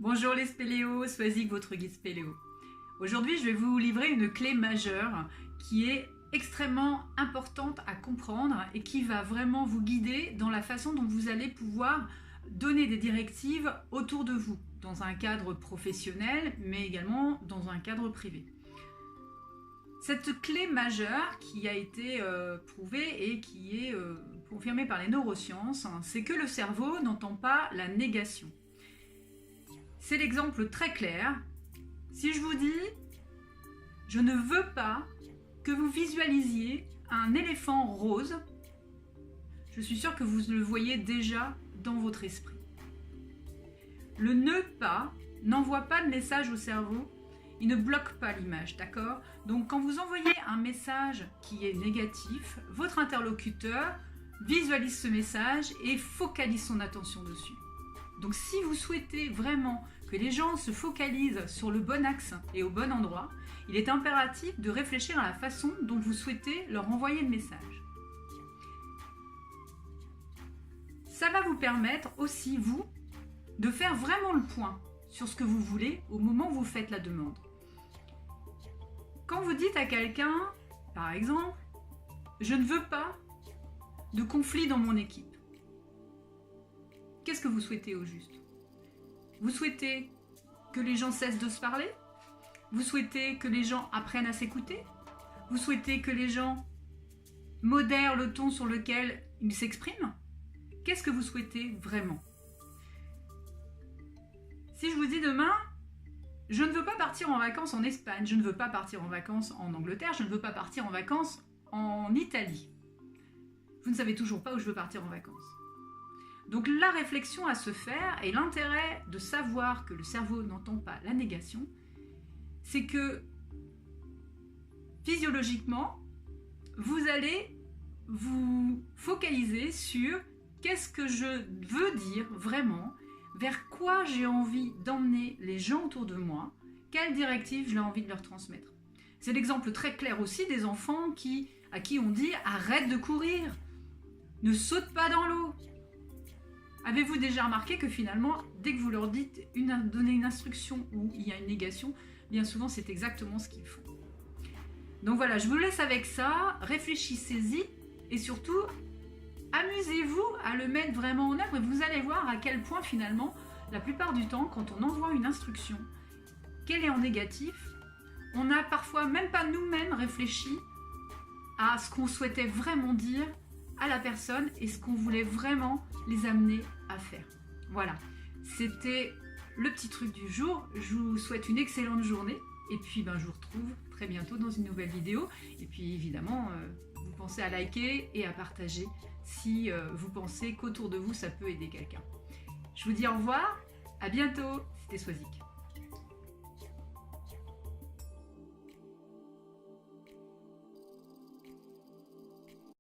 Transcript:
Bonjour les spéléos, Swazik, votre guide spéléo. Aujourd'hui, je vais vous livrer une clé majeure qui est extrêmement importante à comprendre et qui va vraiment vous guider dans la façon dont vous allez pouvoir donner des directives autour de vous, dans un cadre professionnel, mais également dans un cadre privé. Cette clé majeure qui a été prouvée et qui est confirmée par les neurosciences, c'est que le cerveau n'entend pas la négation. C'est l'exemple très clair. Si je vous dis « je ne veux pas que vous visualisiez un éléphant rose », je suis sûre que vous le voyez déjà dans votre esprit. Le « ne pas » n'envoie pas de message au cerveau, il ne bloque pas l'image, d'accord? Donc quand vous envoyez un message qui est négatif, votre interlocuteur visualise ce message et focalise son attention dessus. Donc si vous souhaitez vraiment que les gens se focalisent sur le bon axe et au bon endroit, il est impératif de réfléchir à la façon dont vous souhaitez leur envoyer le message. Ça va vous permettre aussi, vous, de faire vraiment le point sur ce que vous voulez au moment où vous faites la demande. Quand vous dites à quelqu'un, par exemple, « je ne veux pas de conflit dans mon équipe », qu'est-ce que vous souhaitez au juste? Vous souhaitez que les gens cessent de se parler? Vous souhaitez que les gens apprennent à s'écouter? Vous souhaitez que les gens modèrent le ton sur lequel ils s'expriment? Qu'est-ce que vous souhaitez vraiment? Si je vous dis demain, je ne veux pas partir en vacances en Espagne, je ne veux pas partir en vacances en Angleterre, je ne veux pas partir en vacances en Italie. Vous ne savez toujours pas où je veux partir en vacances. Donc la réflexion à se faire et l'intérêt de savoir que le cerveau n'entend pas la négation, c'est que physiologiquement, vous allez vous focaliser sur qu'est-ce que je veux dire vraiment, vers quoi j'ai envie d'emmener les gens autour de moi, quelle directive j'ai envie de leur transmettre. C'est l'exemple très clair aussi des enfants à qui on dit « arrête de courir, ne saute pas dans l'eau ». Avez-vous déjà remarqué que finalement, dès que vous leur donnez une instruction où il y a une négation, bien souvent c'est exactement ce qu'ils font. Donc voilà, je vous laisse avec ça, réfléchissez-y et surtout, amusez-vous à le mettre vraiment en œuvre et vous allez voir à quel point finalement, la plupart du temps, quand on envoie une instruction, qu'elle est en négatif, on n'a parfois même pas nous-mêmes réfléchi à ce qu'on souhaitait vraiment dire à la personne et ce qu'on voulait vraiment les amener à faire. Voilà, c'était le petit truc du jour. Je vous souhaite une excellente journée et puis je vous retrouve très bientôt dans une nouvelle vidéo. Et puis évidemment, vous pensez à liker et à partager si vous pensez qu'autour de vous ça peut aider quelqu'un. Je vous dis au revoir, à bientôt, c'était Swazik.